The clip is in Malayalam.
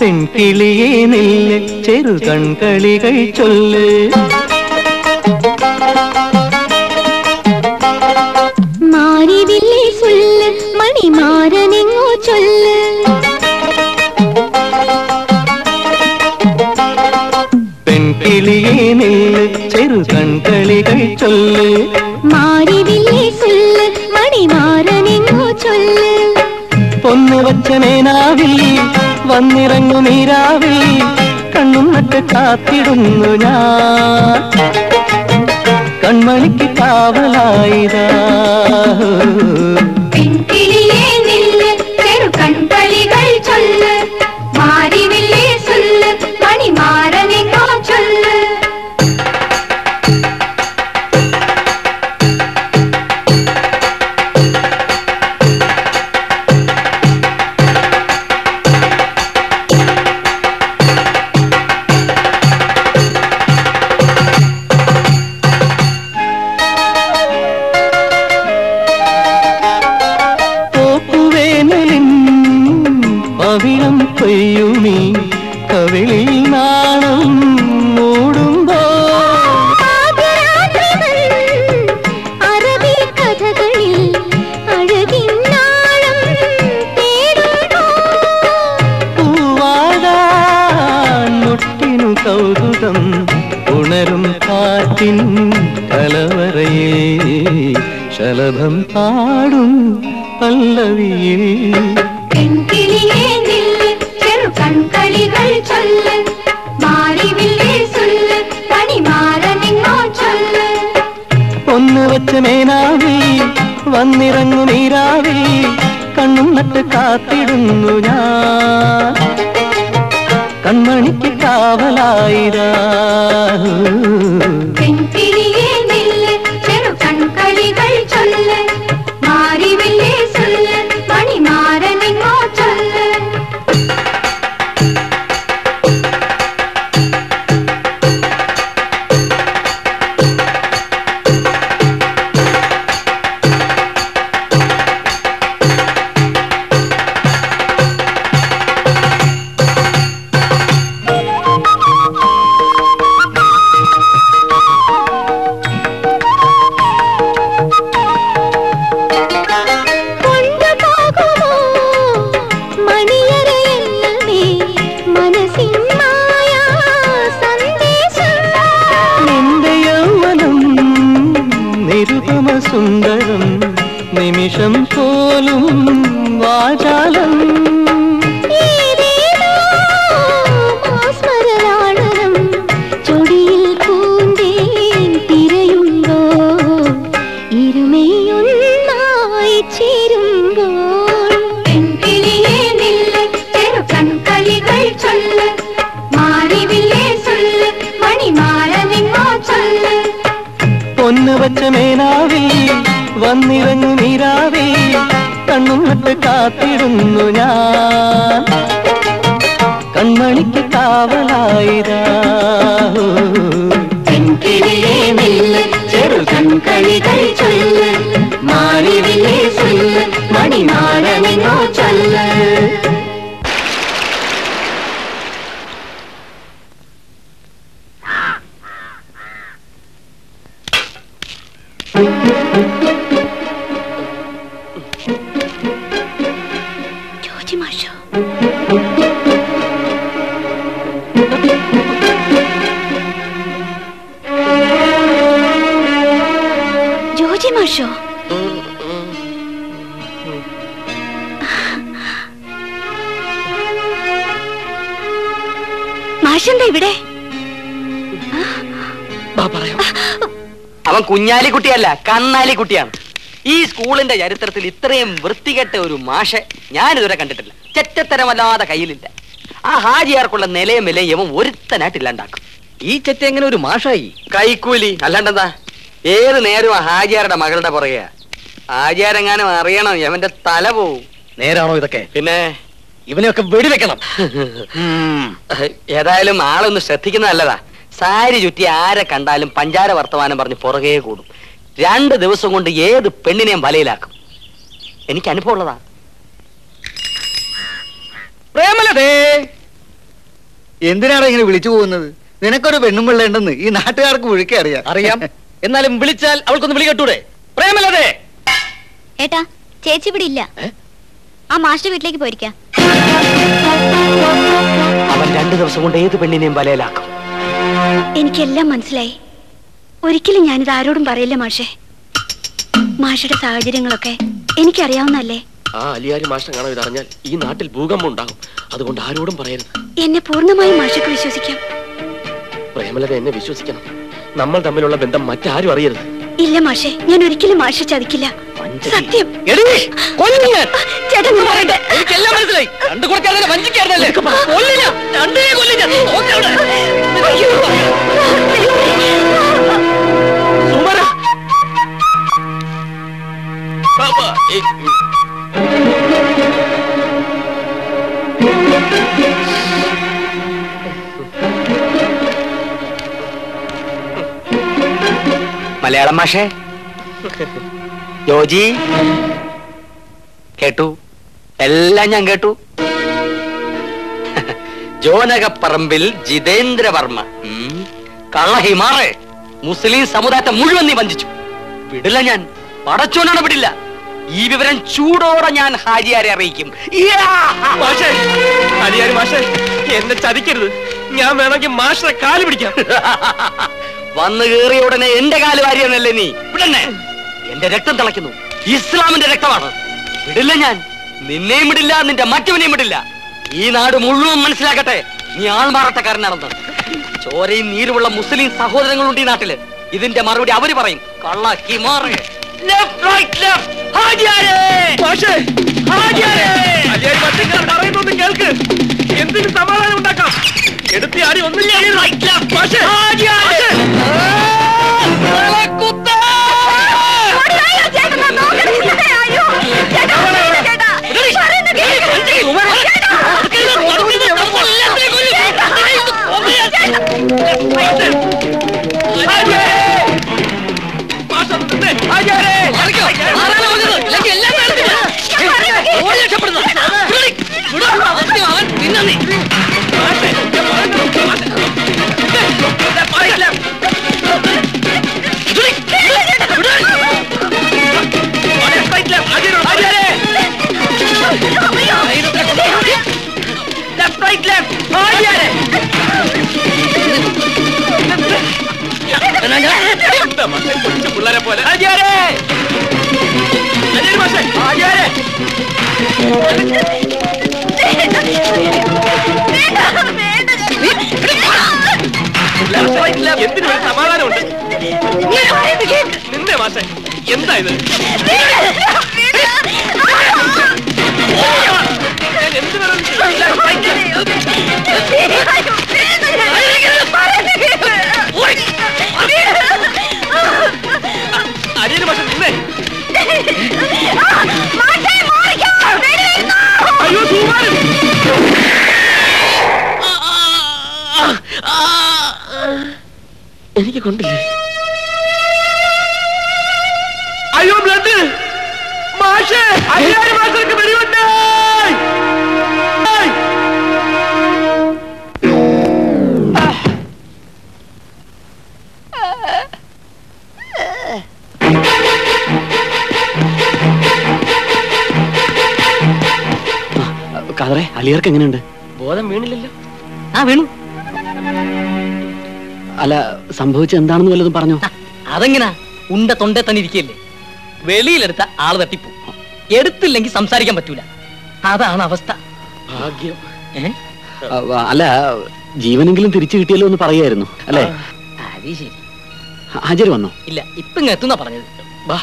പെൺകിളിയേ നില്ല് ചെറുകൺകളികൾ ചൊല്ല് മാറിവില്ലേ ചൊല്ല് മണിമാരനെങ്ങോ ചൊല്ല് പെൺകിളിയേ നില്ല് ചെറുകൺകളികൾ ചൊല്ല് മാറിവില്ലേ ചൊല്ല് മണിമാരനെങ്ങോ ചൊല്ല് പൊന്നു വച്ച മേനാവിൽ വന്നിറങ്ങു നീരാവിൽ കണ്ണും നട്ട് കാത്തിടുന്നു ഞാൻ കൺമണിക്ക് കാവലായിതാ പെൺകിളിയേ നില്ല് ചെറുകൺകളികൾ ചൊല്ല് മാറിവില്ലേ ചൊല്ല് മണിമാരനെങ്ങോ ചൊല്ല് കൊയ്യുമീ കവിളിൽ നാണം മൂടുമ്പോ അറബി കഥകളിൽ അഴകിൻ നാളം തേടുമ്പോ പൂവാടാൻ മുട്ടിനു കൗതുകം ഉണരും കാറ്റിൻ കലവറയിൽ ശലഭം പാടും പല്ലവിയിൽ പെൺകിളിയേ നില്ല് ചെറുകൺകളികൾ ചൊല്ല് മാറിവില്ലേ ചൊല്ല് മണിമാരനെങ്ങോ ചൊല്ല് പൊന്നു വച്ച മേനാവിൽ വന്നിറങ്ങു നീരാവിൽ കണ്ണും നട്ട് കാത്തിടുന്നു ഞാൻ കൺമണിക്ക് കാവലായിരാ പെൺകിളിയേ നില്ല് ചെറുകൺകളികൾ ചൊല്ല് മാറിവില്ലേ ചൊല്ല് മണിമാരനെങ്ങോ ചൊല്ല് സുന്ദരം നിമിഷം പോലും വാചാലം ചൊടിയിൽ പൂന്തേൻ തിരയുമ്പോ ഇരുമയൊന്നായി ചേരുമ്പോൾ പെൺകിളിയേ നില്ല് ചെറുകൺകളികൾ ചൊല്ല് മാറിവില്ലേ ചൊല്ല് മണിമാരനെങ്ങോ ചൊല്ല് പൊന്നു വച്ച മേനാവിൽ വന്നിറങ്ങു നീരാവിൽ കണ്ണും നട്ട് കാത്തിടുന്നു ഞാൻ കൺമണിക്ക് കാവലായിരാ പെൺകിളിയേ നില്ല് ചെറുകൺകളികൾ ചൊല്ല് മാറിവില്ലേ ചൊല്ല് മണിമാരനെങ്ങോ ചൊല്ല് ജോജി മാഷോ ജോജി മാഷോ മാഷെന്താ ഇവിടെ? അവൻ കുഞ്ഞാലിക്കുട്ടിയല്ല, കന്നാലിക്കുട്ടിയാണ്. ഈ സ്കൂളിന്റെ ചരിത്രത്തിൽ ഇത്രയും വൃത്തികെട്ട ഒരു മാഷെ ഞാനിതുവരെ കണ്ടിട്ടില്ല. ചെറ്റത്തരമല്ലാതെ കയ്യിലില്ല. ആ ഹാജിയാർക്കുള്ള നിലയും വിലയും ഇവൻ ഒരുത്തനായിട്ടില്ലാണ്ടാക്കും. ഈ ചെറ്റ എങ്ങനെ ഒരു മാഷായി? കൈക്കൂലി അല്ലാണ്ടെന്താ? ഏത് നേരം ആ ഹാജിയാരുടെ മകളുടെ പുറകെയാ. ഹാജിയാരെങ്ങാനും അറിയണം, ഇവന്റെ തല പോവും. നേരാണോ ഇതൊക്കെ? പിന്നെ ഇവനെയൊക്കെ വെടിവെക്കണം. ഏതായാലും ആളൊന്ന് ശ്രദ്ധിക്കുന്ന നല്ലതാ. സാരി ചുറ്റി ആരെ കണ്ടാലും പഞ്ചാര വർത്തമാനം പറഞ്ഞ് പുറകെ കൂടും. 2 ദിവസം കൊണ്ട് ഏത് പെണ്ണിനെയും വലയിലാക്കും. എനിക്ക് അനുഭവം ഉള്ളതാ. പ്രേമലതേ, എന്തിനാണ് ഇങ്ങനെ വിളിച്ചു പോകുന്നത്? നിനക്കൊരു പെണ്ണും പിള്ളേണ്ടെന്ന് ഈ നാട്ടുകാർക്ക് മുഴുക്കെ അറിയാം. അറിയാം. എന്നാലും വിളിച്ചാൽ അവൾക്കൊന്ന് വിളി കേട്ടൂടെ? പ്രേമലതേ. ഏട്ടാ, ചേച്ചി ഇവിടെ ഇല്ല. ആ മാസ്റ്റർ വീട്ടിലേക്ക് പോയിരിക്കാം. അവൻ 2 ദിവസം കൊണ്ട് ഏത് പെണ്ണിനെയും വലയിലാക്കും. എനിക്കെല്ലാം മനസ്സിലായി. ഒരിക്കലും ഞാനിത് ആരോടും പറയില്ല മാഷെ. മാഷയുടെ സാഹചര്യങ്ങളൊക്കെ എനിക്കറിയാവുന്നല്ലേ. ആ അലിയാരി മാഷ്ടം കാണാൻ ഇതറിഞ്ഞാൽ ഈ നാട്ടിൽ ഭൂകമ്പം ഉണ്ടാകും. അതുകൊണ്ട് ആരോടും പറയരുത്. എന്നെ പൂർണ്ണമായും മാഷക്ക് വിശ്വസിക്കാം. പ്രേമലത എന്നെ വിശ്വസിക്കണം. നമ്മൾ തമ്മിലുള്ള ബന്ധം മറ്റാരും അറിയരുത്. ഇല്ല മാഷെ, ഞാൻ ഒരിക്കലും മാഷെ ചതിക്കില്ല. സത്യം. ചേട്ടൻ എനിക്കെല്ലാം മനസ്സിലായി. രണ്ടു കൊടുക്കാതെ വഞ്ചിക്കായിരുന്നല്ലേ. മലയാളം മാഷേ, ജോജി കേട്ടു, എല്ലാം ഞാൻ കേട്ടു. ജോനകപ്പറമ്പിൽ ജിതേന്ദ്രവർമ്മ കള്ള ഹിമാറെ മുസ്ലിം സമുദായത്തെ മുഴുവൻ നീ വഞ്ചിച്ചു. വിടില്ല ഞാൻ, പടച്ചോനാണ് വിടില്ല. ഈ വിവരം ചൂടോടെ ഞാൻ ഹാജിയാരെ അറിയിക്കും. എന്നെ ചതിക്കരുത്. ഞാൻ വേണമെങ്കിൽ മാഷിനെ കാല് പിടിക്കാം. വന്നു കയറിയ ഉടനെ എന്റെ കാല് വാരിയെന്നല്ലേ നീ? വിടന്നെ, എന്റെ രക്തം തിളയ്ക്കുന്നു. ഇസ്ലാമിന്റെ രക്തമാണ്. വിടില്ല ഞാൻ, നിന്നെയും വിടില്ല, നിന്റെ മറ്റവനെയും വിടില്ല. ഈ നാട് മുഴുവൻ മനസ്സിലാക്കട്ടെ നീ ആൾമാറാട്ടക്കാരനാണെന്ന്. ചോരയും നീരുമുള്ള മുസ്ലിം സഹോദരങ്ങളുണ്ട് ഈ നാട്ടില്. ഇതിന്റെ മറുപടി അവര് പറയും. കള്ള ഹിമാറ്. കേൾക്ക്, എന്തിന് സമാധാനം ഉണ്ടാക്കാം. എടുത്തി ആടി ഒന്നില്ല. പിള്ളേരെ പോലെ എന്തിനു സമാധാനമുണ്ട്. നിന്നെ മാഷെ എന്താ ഇത്? അരിയന് മാഷെ നിന്നെ. അയ്യോ സുമാരൻ, എനിക്ക് കൊണ്ടില്ലേ? അയ്യോ ബ്ലഡ് മാഷേ, അയ്യായിരം മാഷർക്ക് വെടിയുണ്ട്. കാതറെ, അലിയർക്ക് എങ്ങനെയുണ്ട്? ബോധം വീണില്ലല്ലോ. ആ വീണു. അല്ല, സംഭവിച്ച എന്താണെന്ന് വല്ലതും പറഞ്ഞോ? അതെങ്ങനാ, ഉണ്ട തൊണ്ടേ തന്നെ ഇരിക്കല്ലേ. വെളിയിലെടുത്ത ആള് തട്ടിപ്പോ, എടുത്തില്ലെങ്കിൽ സംസാരിക്കാൻ പറ്റൂല. അതാണ് അവസ്ഥ. ഭാഗ്യം. അല്ല, ജീവനെങ്കിലും തിരിച്ചു കിട്ടിയല്ലോ എന്ന് പറയായിരുന്നു അല്ലേ? അത് ശരി. ഹാജർ വന്നോ? ഇല്ല, ഇപ്പൊ ഇങ്ങ് എത്തുന്ന പറഞ്ഞത്. വാ.